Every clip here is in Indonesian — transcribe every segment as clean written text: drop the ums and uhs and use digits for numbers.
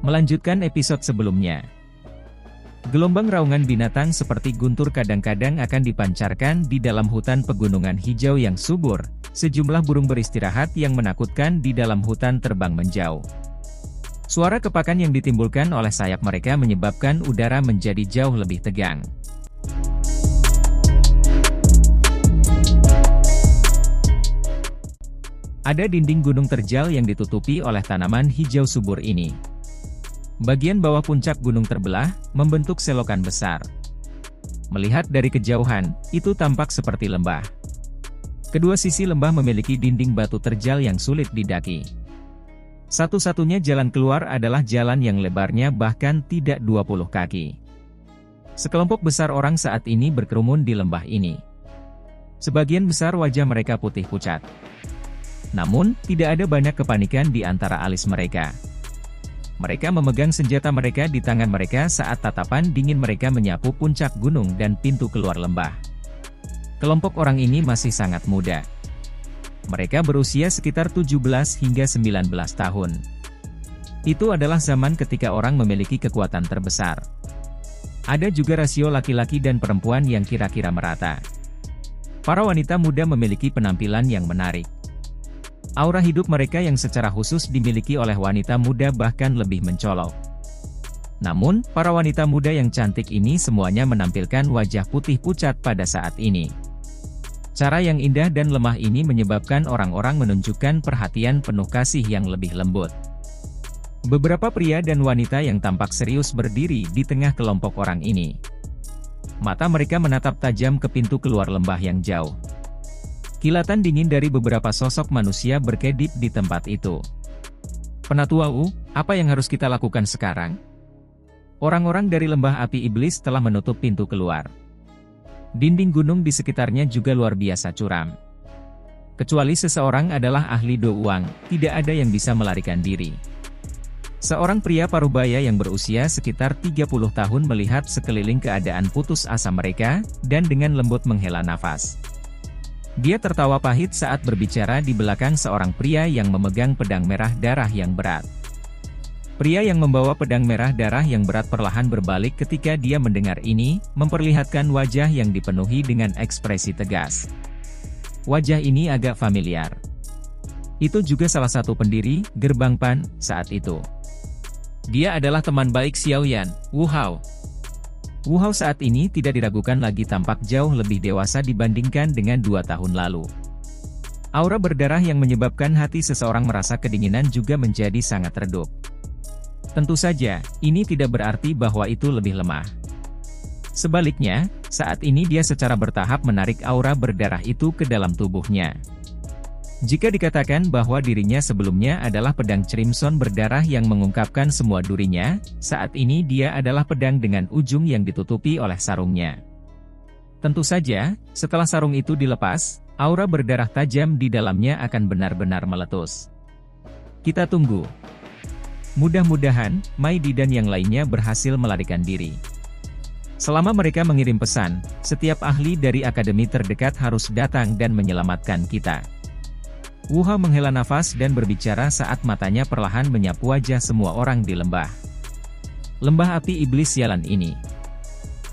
Melanjutkan episode sebelumnya. Gelombang raungan binatang seperti guntur kadang-kadang akan dipancarkan di dalam hutan pegunungan hijau yang subur. Sejumlah burung beristirahat yang menakutkan di dalam hutan terbang menjauh. Suara kepakan yang ditimbulkan oleh sayap mereka menyebabkan udara menjadi jauh lebih tegang. Ada dinding gunung terjal yang ditutupi oleh tanaman hijau subur ini. Bagian bawah puncak gunung terbelah, membentuk selokan besar. Melihat dari kejauhan, itu tampak seperti lembah. Kedua sisi lembah memiliki dinding batu terjal yang sulit didaki. Satu-satunya jalan keluar adalah jalan yang lebarnya bahkan tidak 20 kaki. Sekelompok besar orang saat ini berkerumun di lembah ini. Sebagian besar wajah mereka putih pucat. Namun, tidak ada banyak kepanikan di antara alis mereka. Mereka memegang senjata mereka di tangan mereka saat tatapan dingin mereka menyapu puncak gunung dan pintu keluar lembah. Kelompok orang ini masih sangat muda. Mereka berusia sekitar 17 hingga 19 tahun. Itu adalah zaman ketika orang memiliki kekuatan terbesar. Ada juga rasio laki-laki dan perempuan yang kira-kira merata. Para wanita muda memiliki penampilan yang menarik. Aura hidup mereka yang secara khusus dimiliki oleh wanita muda bahkan lebih mencolok. Namun, para wanita muda yang cantik ini semuanya menampilkan wajah putih pucat pada saat ini. Cara yang indah dan lemah ini menyebabkan orang-orang menunjukkan perhatian penuh kasih yang lebih lembut. Beberapa pria dan wanita yang tampak serius berdiri di tengah kelompok orang ini. Mata mereka menatap tajam ke pintu keluar lembah yang jauh. Kilatan dingin dari beberapa sosok manusia berkedip di tempat itu. Penatua apa yang harus kita lakukan sekarang? Orang-orang dari lembah api iblis telah menutup pintu keluar. Dinding gunung di sekitarnya juga luar biasa curam. Kecuali seseorang adalah ahli do uang, tidak ada yang bisa melarikan diri. Seorang pria parubaya yang berusia sekitar 30 tahun melihat sekeliling keadaan putus asa mereka, dan dengan lembut menghela nafas. Dia tertawa pahit saat berbicara di belakang seorang pria yang memegang pedang merah darah yang berat. Pria yang membawa pedang merah darah yang berat perlahan berbalik ketika dia mendengar ini, memperlihatkan wajah yang dipenuhi dengan ekspresi tegas. Wajah ini agak familiar. Itu juga salah satu pendiri Gerbang Pan saat itu. Dia adalah teman baik Xiaoyan, Wu Hao. Wu Hao saat ini tidak diragukan lagi tampak jauh lebih dewasa dibandingkan dengan 2 tahun lalu. Aura berdarah yang menyebabkan hati seseorang merasa kedinginan juga menjadi sangat redup. Tentu saja, ini tidak berarti bahwa itu lebih lemah. Sebaliknya, saat ini dia secara bertahap menarik aura berdarah itu ke dalam tubuhnya. Jika dikatakan bahwa dirinya sebelumnya adalah pedang crimson berdarah yang mengungkapkan semua durinya, saat ini dia adalah pedang dengan ujung yang ditutupi oleh sarungnya. Tentu saja, setelah sarung itu dilepas, aura berdarah tajam di dalamnya akan benar-benar meletus. Kita tunggu. Mudah-mudahan, Maidi dan yang lainnya berhasil melarikan diri. Selama mereka mengirim pesan, setiap ahli dari akademi terdekat harus datang dan menyelamatkan kita. Wu Hao menghela nafas dan berbicara saat matanya perlahan menyapu wajah semua orang di lembah. Lembah api iblis sialan ini.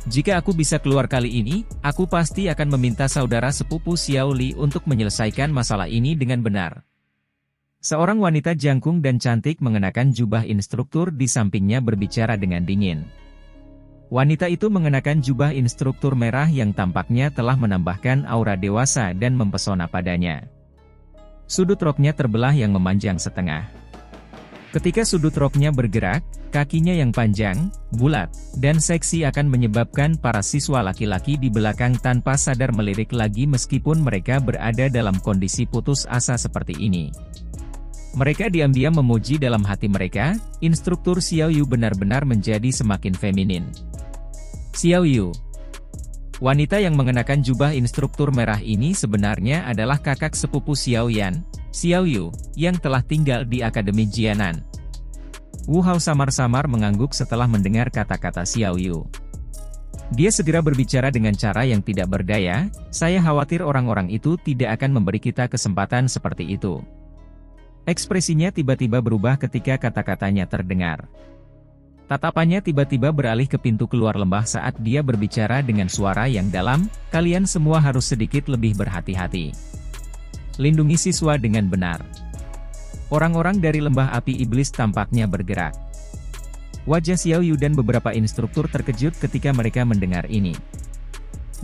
Jika aku bisa keluar kali ini, aku pasti akan meminta saudara sepupu Xiao Li untuk menyelesaikan masalah ini dengan benar. Seorang wanita jangkung dan cantik mengenakan jubah instruktur di sampingnya berbicara dengan dingin. Wanita itu mengenakan jubah instruktur merah yang tampaknya telah menambahkan aura dewasa dan mempesona padanya. Sudut roknya terbelah yang memanjang setengah. Ketika sudut roknya bergerak, kakinya yang panjang, bulat, dan seksi akan menyebabkan para siswa laki-laki di belakang tanpa sadar melirik lagi meskipun mereka berada dalam kondisi putus asa seperti ini. Mereka diam-diam memuji dalam hati mereka, instruktur Xiao Yu benar-benar menjadi semakin feminin. Xiao Yu. Wanita yang mengenakan jubah instruktur merah ini sebenarnya adalah kakak sepupu Xiao Yan, Xiao Yu, yang telah tinggal di Akademi Jianan. Wu Hao samar-samar mengangguk setelah mendengar kata-kata Xiao Yu. Dia segera berbicara dengan cara yang tidak berdaya, saya khawatir orang-orang itu tidak akan memberi kita kesempatan seperti itu. Ekspresinya tiba-tiba berubah ketika kata-katanya terdengar. Tatapannya tiba-tiba beralih ke pintu keluar lembah saat dia berbicara dengan suara yang dalam, "Kalian semua harus sedikit lebih berhati-hati. Lindungi siswa dengan benar." Orang-orang dari lembah api iblis tampaknya bergerak. Wajah Xiao Yu dan beberapa instruktur terkejut ketika mereka mendengar ini.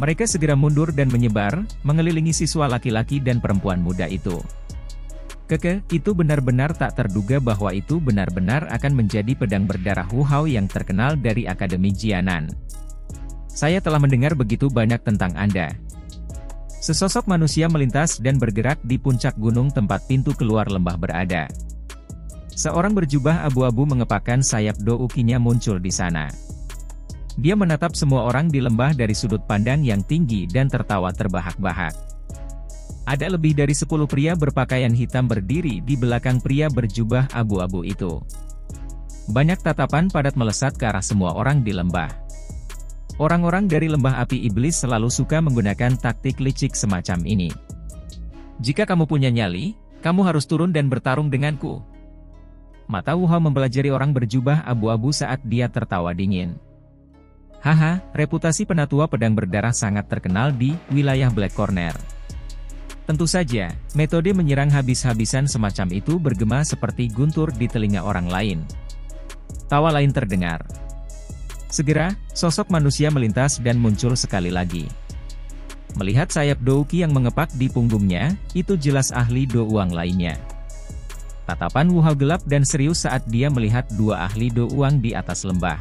Mereka segera mundur dan menyebar, mengelilingi siswa laki-laki dan perempuan muda itu. Itu benar-benar tak terduga bahwa itu benar-benar akan menjadi pedang berdarah Wu Hao yang terkenal dari Akademi Jianan. Saya telah mendengar begitu banyak tentang Anda. Sesosok manusia melintas dan bergerak di puncak gunung tempat pintu keluar lembah berada. Seorang berjubah abu-abu mengepakkan sayap doukinya muncul di sana. Dia menatap semua orang di lembah dari sudut pandang yang tinggi dan tertawa terbahak-bahak. Ada lebih dari 10 pria berpakaian hitam berdiri di belakang pria berjubah abu-abu itu. Banyak tatapan padat melesat ke arah semua orang di lembah. Orang-orang dari lembah api iblis selalu suka menggunakan taktik licik semacam ini. "Jika kamu punya nyali, kamu harus turun dan bertarung denganku." Mata Wu Hao mempelajari orang berjubah abu-abu saat dia tertawa dingin. "Haha, reputasi penatua pedang berdarah sangat terkenal di wilayah Black Corner. Tentu saja, metode menyerang habis-habisan semacam itu bergema seperti guntur di telinga orang lain." Tawa lain terdengar. Segera, sosok manusia melintas dan muncul sekali lagi. Melihat sayap douki yang mengepak di punggungnya, itu jelas ahli Do Uang lainnya. Tatapan Wu Hao gelap dan serius saat dia melihat dua ahli Do Uang di atas lembah.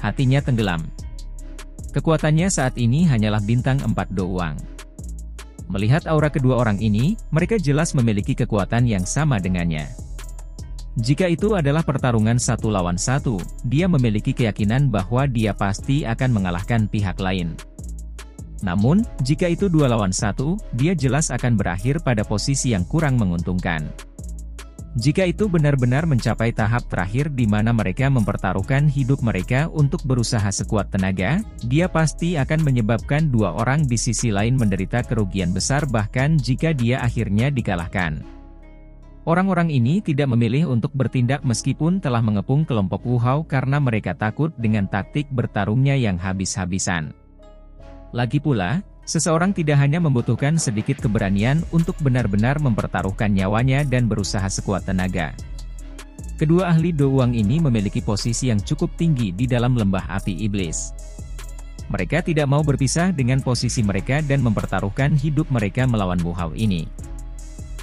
Hatinya tenggelam. Kekuatannya saat ini hanyalah bintang 4 Do Uang. Melihat aura kedua orang ini, mereka jelas memiliki kekuatan yang sama dengannya. Jika itu adalah pertarungan 1 lawan 1, dia memiliki keyakinan bahwa dia pasti akan mengalahkan pihak lain. Namun, jika itu 2 lawan 1, dia jelas akan berakhir pada posisi yang kurang menguntungkan. Jika itu benar-benar mencapai tahap terakhir di mana mereka mempertaruhkan hidup mereka untuk berusaha sekuat tenaga, dia pasti akan menyebabkan 2 orang di sisi lain menderita kerugian besar bahkan jika dia akhirnya dikalahkan. Orang-orang ini tidak memilih untuk bertindak meskipun telah mengepung kelompok Wu Hao karena mereka takut dengan taktik bertarungnya yang habis-habisan. Lagi pula, seseorang tidak hanya membutuhkan sedikit keberanian untuk benar-benar mempertaruhkan nyawanya dan berusaha sekuat tenaga. Kedua ahli Do Uang ini memiliki posisi yang cukup tinggi di dalam lembah api iblis. Mereka tidak mau berpisah dengan posisi mereka dan mempertaruhkan hidup mereka melawan Wu Hao ini.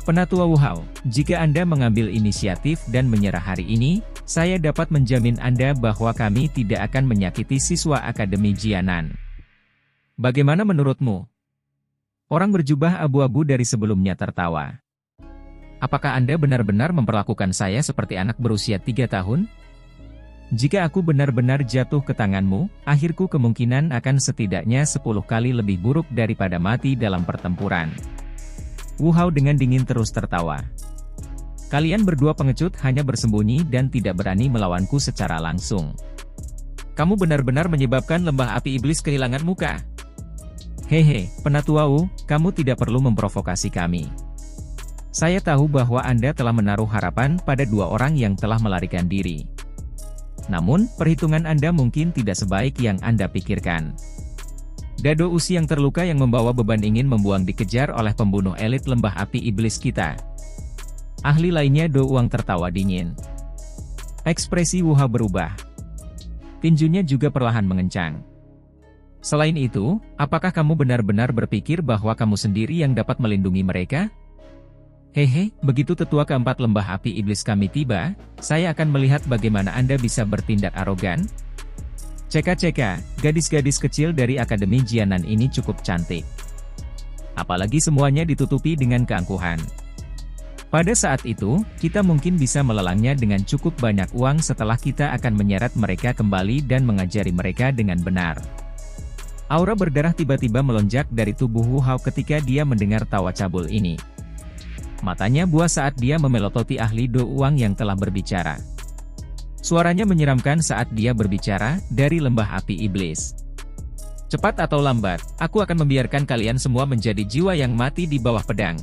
Penatua Wu Hao, jika Anda mengambil inisiatif dan menyerah hari ini, saya dapat menjamin Anda bahwa kami tidak akan menyakiti siswa Akademi Jianan. Bagaimana menurutmu? Orang berjubah abu-abu dari sebelumnya tertawa. Apakah Anda benar-benar memperlakukan saya seperti anak berusia 3 tahun? Jika aku benar-benar jatuh ke tanganmu, akhirku kemungkinan akan setidaknya 10 kali lebih buruk daripada mati dalam pertempuran. Wu Hao dengan dingin terus tertawa. Kalian berdua pengecut hanya bersembunyi dan tidak berani melawanku secara langsung. Kamu benar-benar menyebabkan lembah api iblis kehilangan muka. Hehe, Penatua Wu, kamu tidak perlu memprovokasi kami. Saya tahu bahwa Anda telah menaruh harapan pada 2 orang yang telah melarikan diri. Namun, perhitungan Anda mungkin tidak sebaik yang Anda pikirkan. Dado Usi yang terluka yang membawa beban ingin membuang dikejar oleh pembunuh elit lembah api iblis kita. Ahli lainnya Do Uang tertawa dingin. Ekspresi Wu Hao berubah. Tinjunya juga perlahan mengencang. Selain itu, apakah kamu benar-benar berpikir bahwa kamu sendiri yang dapat melindungi mereka? Hehe, begitu tetua keempat lembah api iblis kami tiba, saya akan melihat bagaimana Anda bisa bertindak arogan. Ceka-ceka, gadis-gadis kecil dari Akademi Jianan ini cukup cantik. Apalagi semuanya ditutupi dengan keangkuhan. Pada saat itu, kita mungkin bisa melelangnya dengan cukup banyak uang setelah kita akan menyeret mereka kembali dan mengajari mereka dengan benar. Aura berdarah tiba-tiba melonjak dari tubuh Wu Hao ketika dia mendengar tawa cabul ini. Matanya buas saat dia memelototi ahli Do Uang yang telah berbicara. Suaranya menyeramkan saat dia berbicara dari lembah api iblis. Cepat atau lambat, aku akan membiarkan kalian semua menjadi jiwa yang mati di bawah pedang.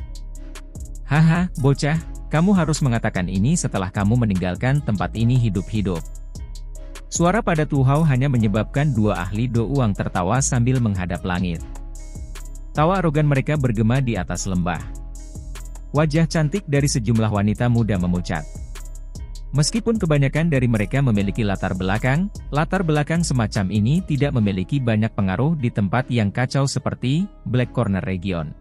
Haha, bocah, kamu harus mengatakan ini setelah kamu meninggalkan tempat ini hidup-hidup. Suara pada Wu Hao hanya menyebabkan dua ahli Do Uang tertawa sambil menghadap langit. Tawa arogan mereka bergema di atas lembah. Wajah cantik dari sejumlah wanita muda memucat. Meskipun kebanyakan dari mereka memiliki latar belakang semacam ini tidak memiliki banyak pengaruh di tempat yang kacau seperti Black Corner Region.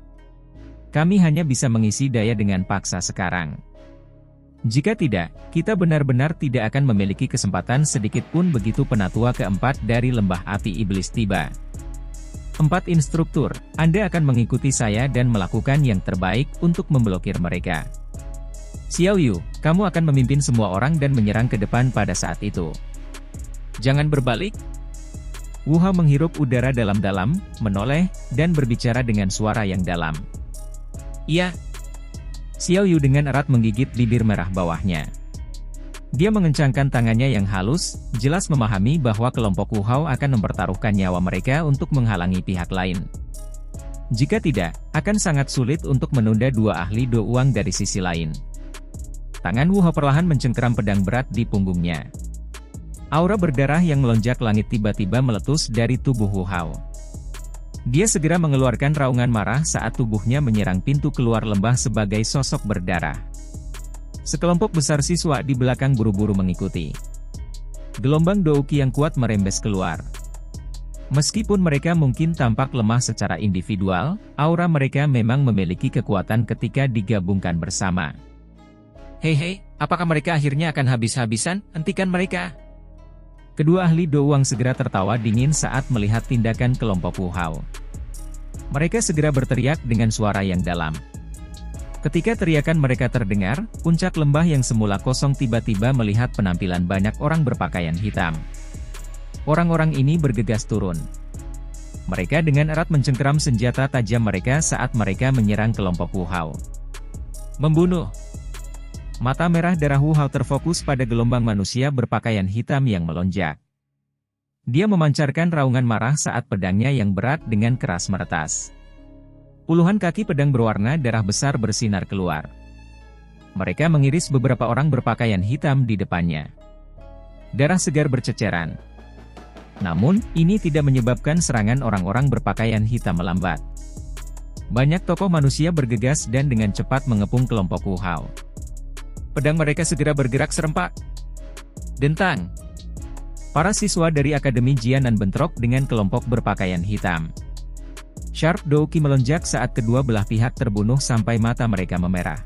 Kami hanya bisa mengisi daya dengan paksa sekarang. Jika tidak, kita benar-benar tidak akan memiliki kesempatan sedikit pun begitu penatua keempat dari lembah api iblis tiba. 4 instruktur, Anda akan mengikuti saya dan melakukan yang terbaik untuk memblokir mereka. Xiao Yu, kamu akan memimpin semua orang dan menyerang ke depan pada saat itu. Jangan berbalik. Wu Hao menghirup udara dalam-dalam, menoleh, dan berbicara dengan suara yang dalam. Iya. Xiao Yu dengan erat menggigit bibir merah bawahnya. Dia mengencangkan tangannya yang halus, jelas memahami bahwa kelompok Wu Hao akan mempertaruhkan nyawa mereka untuk menghalangi pihak lain. Jika tidak, akan sangat sulit untuk menunda dua ahli Do Uang dari sisi lain. Tangan Wu Hao perlahan mencengkeram pedang berat di punggungnya. Aura berdarah yang melonjak langit tiba-tiba meletus dari tubuh Wu Hao. Dia segera mengeluarkan raungan marah saat tubuhnya menyerang pintu keluar lembah sebagai sosok berdarah. Sekelompok besar siswa di belakang buru-buru mengikuti. Gelombang Douki yang kuat merembes keluar. Meskipun mereka mungkin tampak lemah secara individual, aura mereka memang memiliki kekuatan ketika digabungkan bersama. Hei, apakah mereka akhirnya akan habis-habisan? Hentikan mereka! Kedua ahli Do Uang segera tertawa dingin saat melihat tindakan kelompok Wu Hao. Mereka segera berteriak dengan suara yang dalam. Ketika teriakan mereka terdengar, puncak lembah yang semula kosong tiba-tiba melihat penampilan banyak orang berpakaian hitam. Orang-orang ini bergegas turun. Mereka dengan erat mencengkeram senjata tajam mereka saat mereka menyerang kelompok Wu Hao. Membunuh! Mata merah darah Wu Hao terfokus pada gelombang manusia berpakaian hitam yang melonjak. Dia memancarkan raungan marah saat pedangnya yang berat dengan keras meretas. Puluhan kaki pedang berwarna darah besar bersinar keluar. Mereka mengiris beberapa orang berpakaian hitam di depannya. Darah segar berceceran. Namun, ini tidak menyebabkan serangan orang-orang berpakaian hitam melambat. Banyak tokoh manusia bergegas dan dengan cepat mengepung kelompok Wu Hao. Pedang mereka segera bergerak serempak. Dentang! Para siswa dari Akademi Jianan bentrok dengan kelompok berpakaian hitam. Sharp Douki melonjak saat kedua belah pihak terbunuh sampai mata mereka memerah.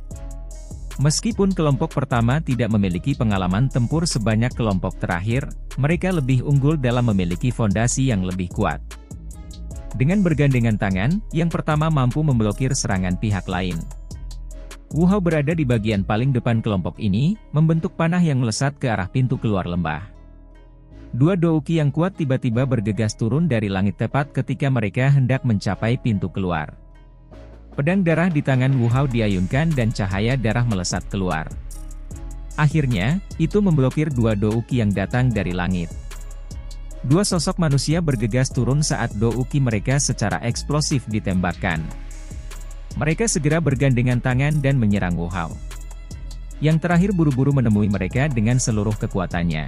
Meskipun kelompok pertama tidak memiliki pengalaman tempur sebanyak kelompok terakhir, mereka lebih unggul dalam memiliki fondasi yang lebih kuat. Dengan bergandengan tangan, yang pertama mampu memblokir serangan pihak lain. Wu Hao berada di bagian paling depan kelompok ini, membentuk panah yang melesat ke arah pintu keluar lembah. Dua Douki yang kuat tiba-tiba bergegas turun dari langit tepat ketika mereka hendak mencapai pintu keluar. Pedang darah di tangan Wu Hao diayunkan dan cahaya darah melesat keluar. Akhirnya, itu memblokir dua Douki yang datang dari langit. Dua sosok manusia bergegas turun saat Douki mereka secara eksplosif ditembakkan. Mereka segera bergandengan tangan dan menyerang Wu Hao. Yang terakhir buru-buru menemui mereka dengan seluruh kekuatannya.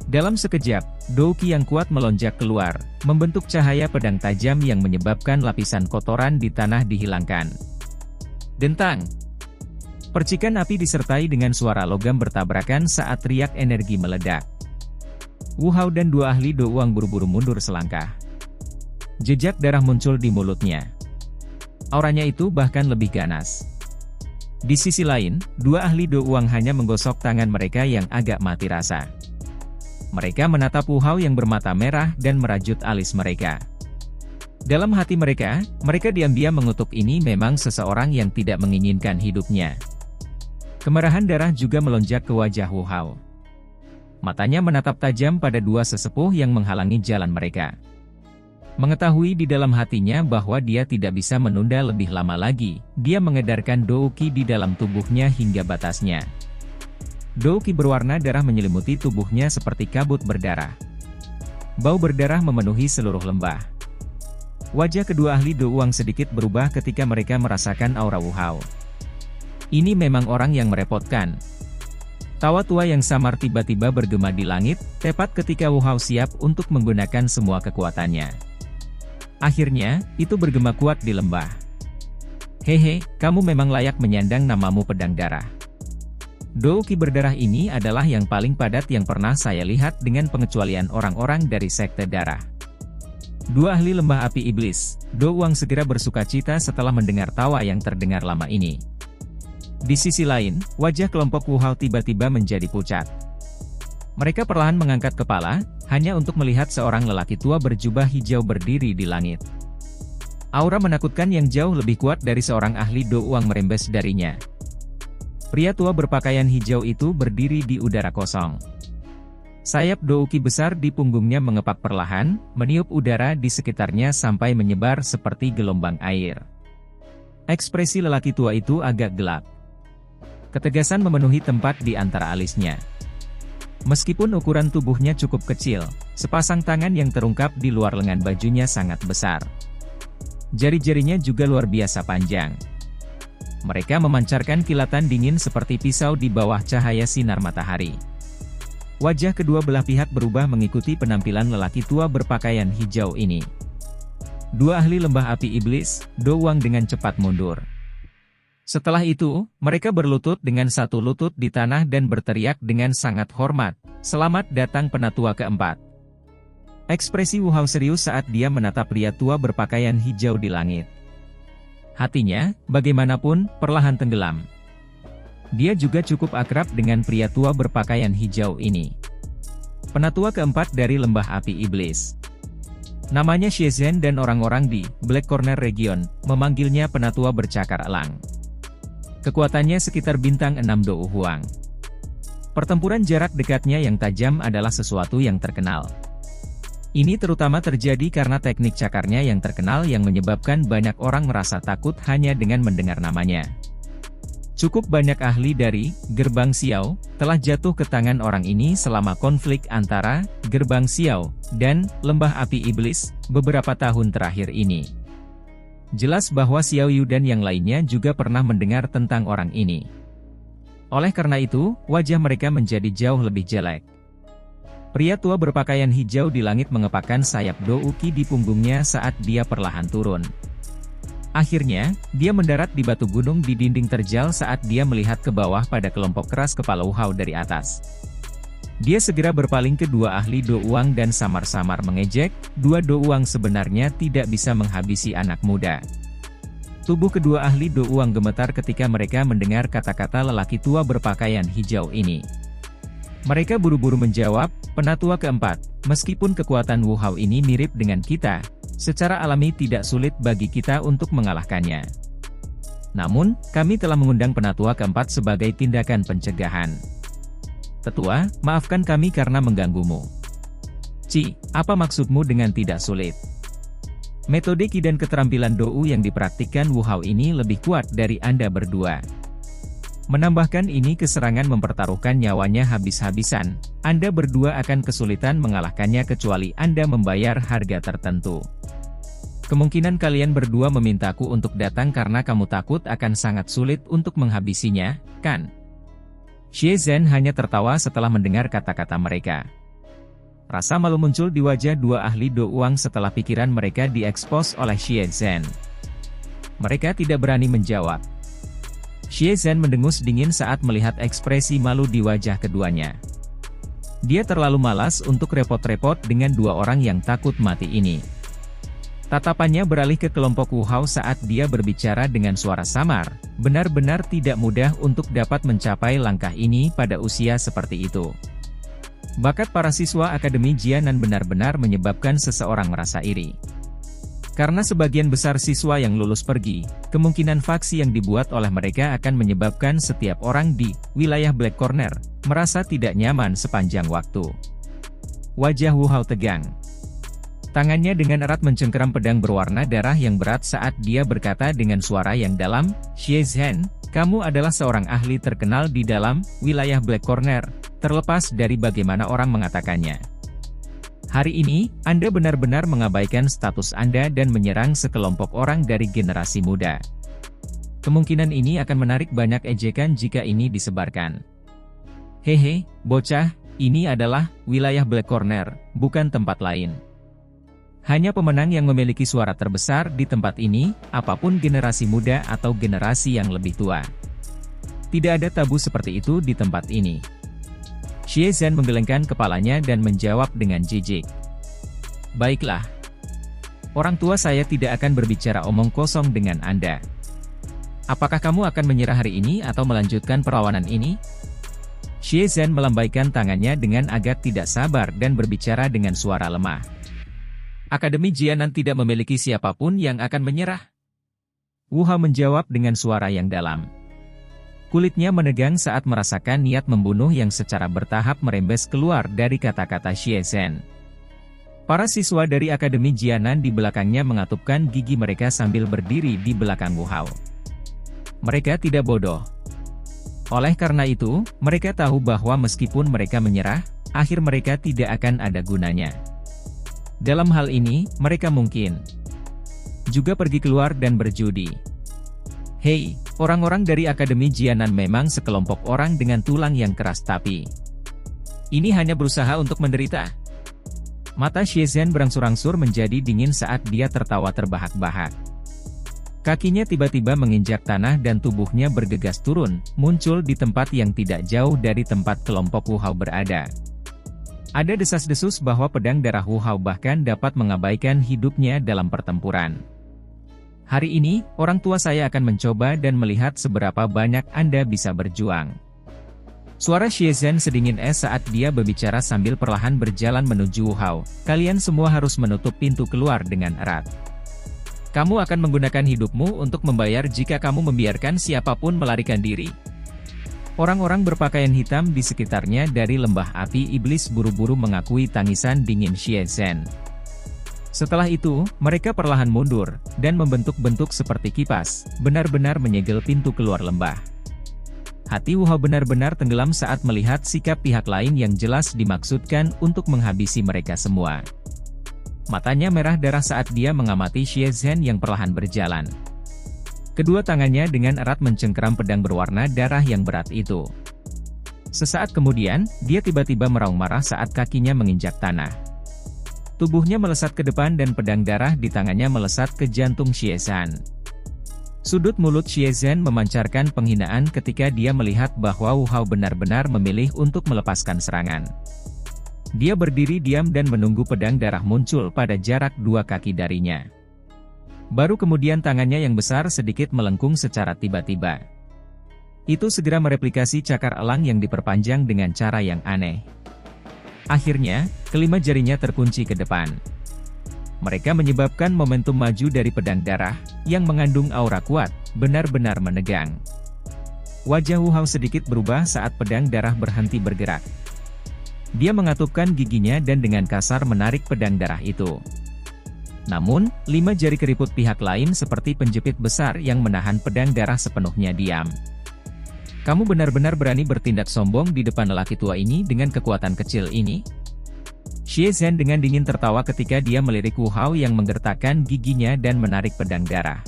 Dalam sekejap, Douki yang kuat melonjak keluar, membentuk cahaya pedang tajam yang menyebabkan lapisan kotoran di tanah dihilangkan. Dentang! Percikan api disertai dengan suara logam bertabrakan saat riak energi meledak. Wu Hao dan dua ahli Do Uang buru-buru mundur selangkah. Jejak darah muncul di mulutnya. Auranya itu bahkan lebih ganas. Di sisi lain, dua ahli Do Uang hanya menggosok tangan mereka yang agak mati rasa. Mereka menatap Wu Hao yang bermata merah dan merajut alis mereka. Dalam hati mereka, mereka diam-diam mengutuk ini memang seseorang yang tidak menginginkan hidupnya. Kemarahan darah juga melonjak ke wajah Wu Hao. Matanya menatap tajam pada dua sesepuh yang menghalangi jalan mereka. Mengetahui di dalam hatinya bahwa dia tidak bisa menunda lebih lama lagi, dia mengedarkan Douki di dalam tubuhnya hingga batasnya. Douki berwarna darah menyelimuti tubuhnya seperti kabut berdarah. Bau berdarah memenuhi seluruh lembah. Wajah kedua ahli Do Uang sedikit berubah ketika mereka merasakan aura Wu Hao. Ini memang orang yang merepotkan. Tawa tua yang samar tiba-tiba bergema di langit, tepat ketika Wu Hao siap untuk menggunakan semua kekuatannya. Akhirnya, itu bergema kuat di lembah. Hehe, kamu memang layak menyandang namamu pedang darah. Do Ki berdarah ini adalah yang paling padat yang pernah saya lihat dengan pengecualian orang-orang dari sekte darah. Dua ahli lembah api iblis, Do Wang segera bersukacita setelah mendengar tawa yang terdengar lama ini. Di sisi lain, wajah kelompok Wu Hao tiba-tiba menjadi pucat. Mereka perlahan mengangkat kepala, hanya untuk melihat seorang lelaki tua berjubah hijau berdiri di langit. Aura menakutkan yang jauh lebih kuat dari seorang ahli Do Wang merembes darinya. Pria tua berpakaian hijau itu berdiri di udara kosong. Sayap Do Ki besar di punggungnya mengepak perlahan, meniup udara di sekitarnya sampai menyebar seperti gelombang air. Ekspresi lelaki tua itu agak gelap. Ketegasan memenuhi tempat di antara alisnya. Meskipun ukuran tubuhnya cukup kecil, sepasang tangan yang terungkap di luar lengan bajunya sangat besar. Jari-jarinya juga luar biasa panjang. Mereka memancarkan kilatan dingin seperti pisau di bawah cahaya sinar matahari. Wajah kedua belah pihak berubah mengikuti penampilan lelaki tua berpakaian hijau ini. Dua ahli lembah api iblis, Do Wang dengan cepat mundur. Setelah itu, mereka berlutut dengan satu lutut di tanah dan berteriak dengan sangat hormat, "Selamat datang penatua keempat." Ekspresi Wu Hao serius saat dia menatap pria tua berpakaian hijau di langit. Hatinya, bagaimanapun, perlahan tenggelam. Dia juga cukup akrab dengan pria tua berpakaian hijau ini. Penatua keempat dari lembah api iblis. Namanya Xie Zhen dan orang-orang di Black Corner Region memanggilnya penatua bercakar elang. Kekuatannya sekitar bintang 6 Do Huang. Pertempuran jarak dekatnya yang tajam adalah sesuatu yang terkenal. Ini terutama terjadi karena teknik cakarnya yang terkenal yang menyebabkan banyak orang merasa takut hanya dengan mendengar namanya. Cukup banyak ahli dari Gerbang Xiao telah jatuh ke tangan orang ini selama konflik antara Gerbang Xiao dan Lembah Api Iblis beberapa tahun terakhir ini. Jelas bahwa Xiao Yu dan yang lainnya juga pernah mendengar tentang orang ini. Oleh karena itu, wajah mereka menjadi jauh lebih jelek. Pria tua berpakaian hijau di langit mengepakkan sayap Do Uki di punggungnya saat dia perlahan turun. Akhirnya, dia mendarat di batu gunung di dinding terjal saat dia melihat ke bawah pada kelompok keras kepala Wu Hao dari atas. Dia segera berpaling ke dua ahli Do Wang dan samar-samar mengejek, dua Do Wang sebenarnya tidak bisa menghabisi anak muda. Tubuh kedua ahli Do Wang gemetar ketika mereka mendengar kata-kata lelaki tua berpakaian hijau ini. Mereka buru-buru menjawab, "Penatua keempat, meskipun kekuatan Wu Hao ini mirip dengan kita, secara alami tidak sulit bagi kita untuk mengalahkannya. Namun, kami telah mengundang penatua keempat sebagai tindakan pencegahan. Tetua, maafkan kami karena mengganggumu." "Ci, apa maksudmu dengan tidak sulit?" Metode Qi dan keterampilan Dou yang dipraktikkan Wu Hao ini lebih kuat dari Anda berdua. Menambahkan ini keserangan mempertaruhkan nyawanya habis-habisan, Anda berdua akan kesulitan mengalahkannya kecuali Anda membayar harga tertentu. Kemungkinan kalian berdua memintaku untuk datang karena kamu takut akan sangat sulit untuk menghabisinya, kan? Xie Zhen hanya tertawa setelah mendengar kata-kata mereka. Rasa malu muncul di wajah dua ahli Do Wang setelah pikiran mereka diekspos oleh Xie Zhen. Mereka tidak berani menjawab. Xie Zhen mendengus dingin saat melihat ekspresi malu di wajah keduanya. Dia terlalu malas untuk repot-repot dengan dua orang yang takut mati ini. Tatapannya beralih ke kelompok Wu Hao saat dia berbicara dengan suara samar, benar-benar tidak mudah untuk dapat mencapai langkah ini pada usia seperti itu. Bakat para siswa Akademi Jianan benar-benar menyebabkan seseorang merasa iri. Karena sebagian besar siswa yang lulus pergi, kemungkinan faksi yang dibuat oleh mereka akan menyebabkan setiap orang di wilayah Black Corner merasa tidak nyaman sepanjang waktu. Wajah Wu Hao tegang. Tangannya dengan erat mencengkeram pedang berwarna darah yang berat saat dia berkata dengan suara yang dalam, "Xie Zhen, kamu adalah seorang ahli terkenal di dalam wilayah Black Corner, terlepas dari bagaimana orang mengatakannya. Hari ini, Anda benar-benar mengabaikan status Anda dan menyerang sekelompok orang dari generasi muda. Kemungkinan ini akan menarik banyak ejekan jika ini disebarkan." Hehe, bocah, ini adalah wilayah Black Corner, bukan tempat lain. Hanya pemenang yang memiliki suara terbesar di tempat ini, apapun generasi muda atau generasi yang lebih tua. Tidak ada tabu seperti itu di tempat ini. Xie Zhen menggelengkan kepalanya dan menjawab dengan jijik. Baiklah. Orang tua saya tidak akan berbicara omong kosong dengan Anda. Apakah kamu akan menyerah hari ini atau melanjutkan perlawanan ini? Xie Zhen melambaikan tangannya dengan agak tidak sabar dan berbicara dengan suara lemah. Akademi Jianan tidak memiliki siapapun yang akan menyerah. Wu Hao menjawab dengan suara yang dalam. Kulitnya menegang saat merasakan niat membunuh yang secara bertahap merembes keluar dari kata-kata Xie Zhen. Para siswa dari Akademi Jianan di belakangnya mengatupkan gigi mereka sambil berdiri di belakang Wu Hao. Mereka tidak bodoh. Oleh karena itu, mereka tahu bahwa meskipun mereka menyerah, akhir mereka tidak akan ada gunanya. Dalam hal ini, mereka mungkin juga pergi keluar dan berjudi. Hei, orang-orang dari Akademi Jianan memang sekelompok orang dengan tulang yang keras tapi ini hanya berusaha untuk menderita. Mata Xie Zhen berangsur-angsur menjadi dingin saat dia tertawa terbahak-bahak. Kakinya tiba-tiba menginjak tanah dan tubuhnya bergegas turun, muncul di tempat yang tidak jauh dari tempat kelompok Wu Hao berada. Ada desas-desus bahwa pedang darah Wu Hao bahkan dapat mengabaikan hidupnya dalam pertempuran. Hari ini, orang tua saya akan mencoba dan melihat seberapa banyak Anda bisa berjuang. Suara Xie Zhen sedingin es saat dia berbicara sambil perlahan berjalan menuju Wu Hao. Kalian semua harus menutup pintu keluar dengan erat. Kamu akan menggunakan hidupmu untuk membayar jika kamu membiarkan siapapun melarikan diri. Orang-orang berpakaian hitam di sekitarnya dari lembah api iblis buru-buru mengakui tangisan dingin Xie Zhen. Setelah itu, mereka perlahan mundur, dan membentuk-bentuk seperti kipas, benar-benar menyegel pintu keluar lembah. Hati Wu Hao benar-benar tenggelam saat melihat sikap pihak lain yang jelas dimaksudkan untuk menghabisi mereka semua. Matanya merah darah saat dia mengamati Xie Zhen yang perlahan berjalan. Kedua tangannya dengan erat mencengkeram pedang berwarna darah yang berat itu. Sesaat kemudian, dia tiba-tiba meraung marah saat kakinya menginjak tanah. Tubuhnya melesat ke depan dan pedang darah di tangannya melesat ke jantung Xie Zhen. Sudut mulut Xie Zhen memancarkan penghinaan ketika dia melihat bahwa Wu Hao benar-benar memilih untuk melepaskan serangan. Dia berdiri diam dan menunggu pedang darah muncul pada jarak 2 kaki darinya. Baru kemudian tangannya yang besar sedikit melengkung secara tiba-tiba. Itu segera mereplikasi cakar elang yang diperpanjang dengan cara yang aneh. Akhirnya, kelima jarinya terkunci ke depan. Mereka menyebabkan momentum maju dari pedang darah, yang mengandung aura kuat, benar-benar menegang. Wajah Wu Hao sedikit berubah saat pedang darah berhenti bergerak. Dia mengatupkan giginya dan dengan kasar menarik pedang darah itu. Namun, 5 jari keriput pihak lain seperti penjepit besar yang menahan pedang darah sepenuhnya diam. Kamu benar-benar berani bertindak sombong di depan lelaki tua ini dengan kekuatan kecil ini? Xie Zhen dengan dingin tertawa ketika dia melirik Wu Hao yang menggertakkan giginya dan menarik pedang darah.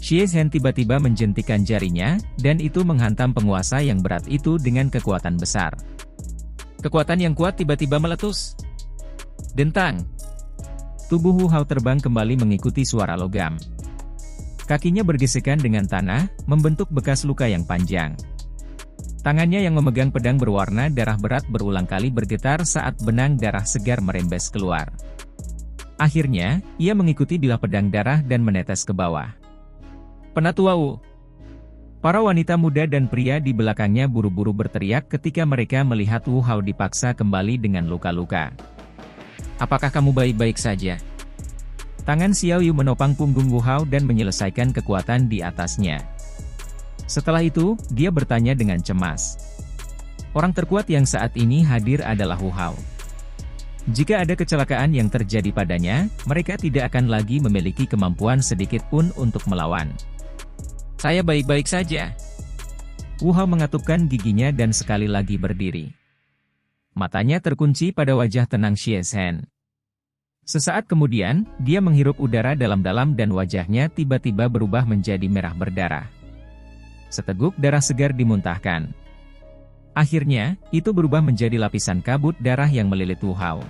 Xie Zhen tiba-tiba menjentikan jarinya, dan itu menghantam penguasa yang berat itu dengan kekuatan besar. Kekuatan yang kuat tiba-tiba meletus. Dentang! Tubuh Wu Hao terbang kembali mengikuti suara logam. Kakinya bergesekan dengan tanah, membentuk bekas luka yang panjang. Tangannya yang memegang pedang berwarna darah berat berulang kali bergetar saat benang darah segar merembes keluar. Akhirnya, ia mengikuti bilah pedang darah dan menetes ke bawah. Penatua Wu! Para wanita muda dan pria di belakangnya buru-buru berteriak ketika mereka melihat Wu Hao dipaksa kembali dengan luka-luka. Apakah kamu baik-baik saja? Tangan Xiao Yu menopang punggung Wu Hao dan menyelesaikan kekuatan di atasnya. Setelah itu, dia bertanya dengan cemas. Orang terkuat yang saat ini hadir adalah Wu Hao. Jika ada kecelakaan yang terjadi padanya, mereka tidak akan lagi memiliki kemampuan sedikit pun untuk melawan. Saya baik-baik saja. Wu Hao mengatupkan giginya dan sekali lagi berdiri. Matanya terkunci pada wajah tenang Xie Zhen. Sesaat kemudian, dia menghirup udara dalam-dalam dan wajahnya tiba-tiba berubah menjadi merah berdarah. Seteguk darah segar dimuntahkan. Akhirnya, itu berubah menjadi lapisan kabut darah yang melilit Wu Hao.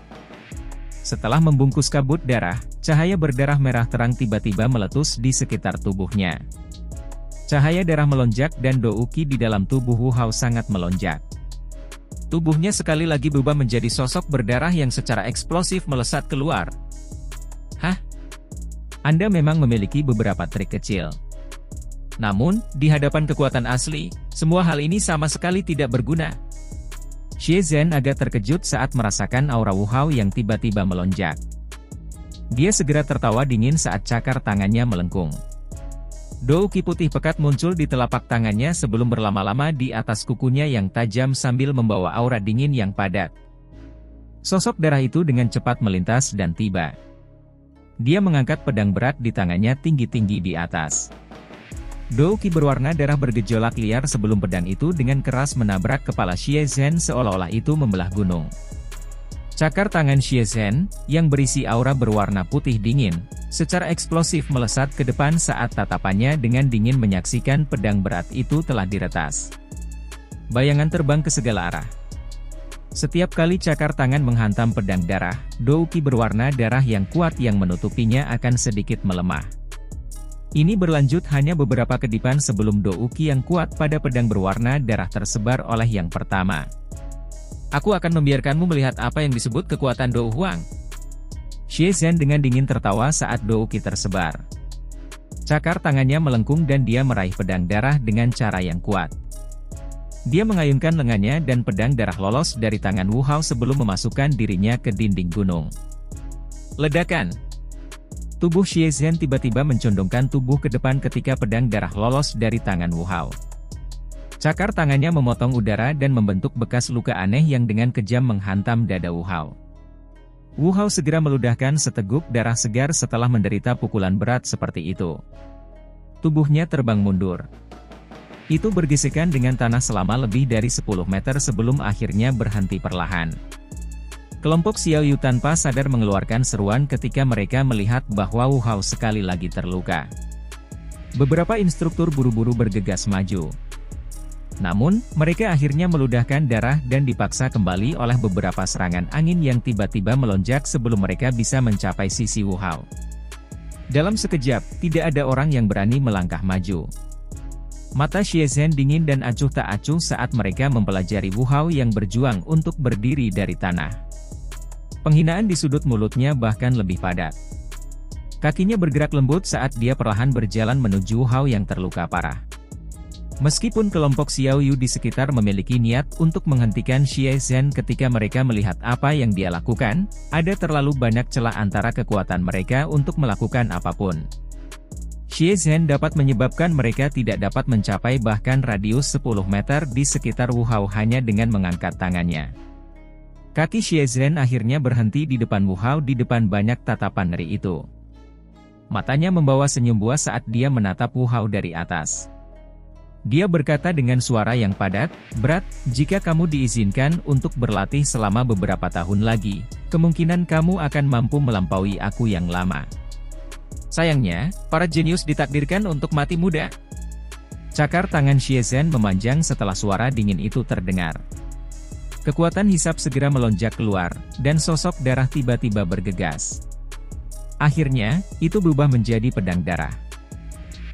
Setelah membungkus kabut darah, cahaya berdarah merah terang tiba-tiba meletus di sekitar tubuhnya. Cahaya darah melonjak dan Douki di dalam tubuh Wu Hao sangat melonjak. Tubuhnya sekali lagi berubah menjadi sosok berdarah yang secara eksplosif melesat keluar. Hah? Anda memang memiliki beberapa trik kecil. Namun, di hadapan kekuatan asli, semua hal ini sama sekali tidak berguna. Xie Zhen agak terkejut saat merasakan aura Wu Hao yang tiba-tiba melonjak. Dia segera tertawa dingin saat cakar tangannya melengkung. Douki putih pekat muncul di telapak tangannya sebelum berlama-lama di atas kukunya yang tajam sambil membawa aura dingin yang padat. Sosok darah itu dengan cepat melintas dan tiba. Dia mengangkat pedang berat di tangannya tinggi-tinggi di atas. Douki berwarna darah bergejolak liar sebelum pedang itu dengan keras menabrak kepala Xie Zhen seolah-olah itu membelah gunung. Cakar tangan Xie Zhen, yang berisi aura berwarna putih dingin, secara eksplosif melesat ke depan saat tatapannya dengan dingin menyaksikan pedang berat itu telah diretas. Bayangan terbang ke segala arah. Setiap kali cakar tangan menghantam pedang darah, Douki berwarna darah yang kuat yang menutupinya akan sedikit melemah. Ini berlanjut hanya beberapa kedipan sebelum Douki yang kuat pada pedang berwarna darah tersebar oleh yang pertama. Aku akan membiarkanmu melihat apa yang disebut kekuatan Dou Huang. Xie Zhen dengan dingin tertawa saat Douki tersebar. Cakar tangannya melengkung dan dia meraih pedang darah dengan cara yang kuat. Dia mengayunkan lengannya dan pedang darah lolos dari tangan Wu Hao sebelum memasukkan dirinya ke dinding gunung. Ledakan! Tubuh Xie Zhen tiba-tiba mencondongkan tubuh ke depan ketika pedang darah lolos dari tangan Wu Hao. Cakar tangannya memotong udara dan membentuk bekas luka aneh yang dengan kejam menghantam dada Wu Hao. Wu Hao segera meludahkan seteguk darah segar setelah menderita pukulan berat seperti itu. Tubuhnya terbang mundur. Itu bergesekan dengan tanah selama lebih dari 10 meter sebelum akhirnya berhenti perlahan. Kelompok Xiao Yu tanpa sadar mengeluarkan seruan ketika mereka melihat bahwa Wu Hao sekali lagi terluka. Beberapa instruktur buru-buru bergegas maju. Namun, mereka akhirnya meludahkan darah dan dipaksa kembali oleh beberapa serangan angin yang tiba-tiba melonjak sebelum mereka bisa mencapai sisi Wu Hao. Dalam sekejap, tidak ada orang yang berani melangkah maju. Mata Xie Zhen dingin dan acuh tak acuh saat mereka mempelajari Wu Hao yang berjuang untuk berdiri dari tanah. Penghinaan di sudut mulutnya bahkan lebih padat. Kakinya bergerak lembut saat dia perlahan berjalan menuju Wu Hao yang terluka parah. Meskipun kelompok Xiao Yu di sekitar memiliki niat untuk menghentikan Xie Zhen ketika mereka melihat apa yang dia lakukan, ada terlalu banyak celah antara kekuatan mereka untuk melakukan apapun. Xie Zhen dapat menyebabkan mereka tidak dapat mencapai bahkan radius 10 meter di sekitar Wu Hao hanya dengan mengangkat tangannya. Kaki Xie Zhen akhirnya berhenti di depan Wu Hao di depan banyak tatapan ngeri itu. Matanya membawa senyum buas saat dia menatap Wu Hao dari atas. Dia berkata dengan suara yang padat, "Berat, jika kamu diizinkan untuk berlatih selama beberapa tahun lagi, kemungkinan kamu akan mampu melampaui aku yang lama. Sayangnya, para jenius ditakdirkan untuk mati muda." Cakar tangan Xie Zhen memanjang setelah suara dingin itu terdengar. Kekuatan hisap segera melonjak keluar, dan sosok darah tiba-tiba bergegas. Akhirnya, itu berubah menjadi pedang darah.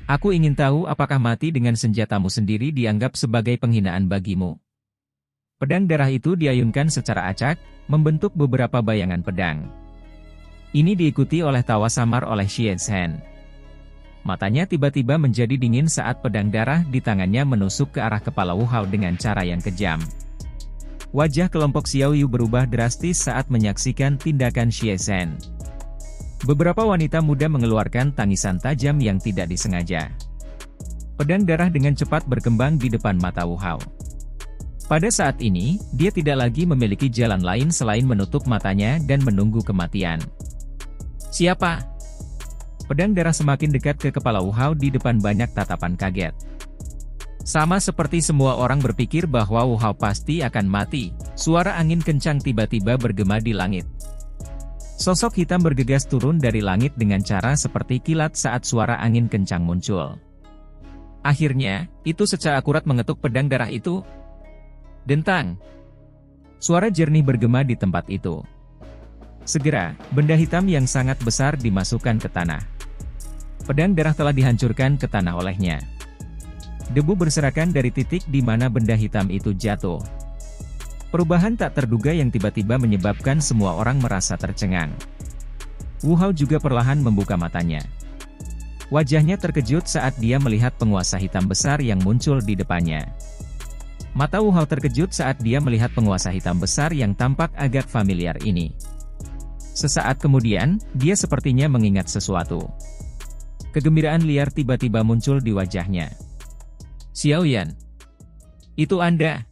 Aku ingin tahu apakah mati dengan senjatamu sendiri dianggap sebagai penghinaan bagimu. Pedang darah itu diayunkan secara acak, membentuk beberapa bayangan pedang. Ini diikuti oleh tawa samar oleh Xie Zhen. Matanya tiba-tiba menjadi dingin saat pedang darah di tangannya menusuk ke arah kepala Wu Hao dengan cara yang kejam. Wajah kelompok Xiao Yu berubah drastis saat menyaksikan tindakan Xie Zhen. Beberapa wanita muda mengeluarkan tangisan tajam yang tidak disengaja. Pedang darah dengan cepat berkembang di depan mata Wu Hao. Pada saat ini, dia tidak lagi memiliki jalan lain selain menutup matanya dan menunggu kematian. Siapa? Pedang darah semakin dekat ke kepala Wu Hao di depan banyak tatapan kaget. Sama seperti semua orang berpikir bahwa Wu Hao pasti akan mati, suara angin kencang tiba-tiba bergema di langit. Sosok hitam bergegas turun dari langit dengan cara seperti kilat saat suara angin kencang muncul. Akhirnya, itu secara akurat mengetuk pedang darah itu. Dentang! Suara jernih bergema di tempat itu. Segera, benda hitam yang sangat besar dimasukkan ke tanah. Pedang darah telah dihancurkan ke tanah olehnya. Debu berserakan dari titik di mana benda hitam itu jatuh. Perubahan tak terduga yang tiba-tiba menyebabkan semua orang merasa tercengang. Wu Hao juga perlahan membuka matanya. Wajahnya terkejut saat dia melihat penguasa hitam besar yang muncul di depannya. Mata Wu Hao terkejut saat dia melihat penguasa hitam besar yang tampak agak familiar ini. Sesaat kemudian, dia sepertinya mengingat sesuatu. Kegembiraan liar tiba-tiba muncul di wajahnya. Xiao Yan. Itu Anda.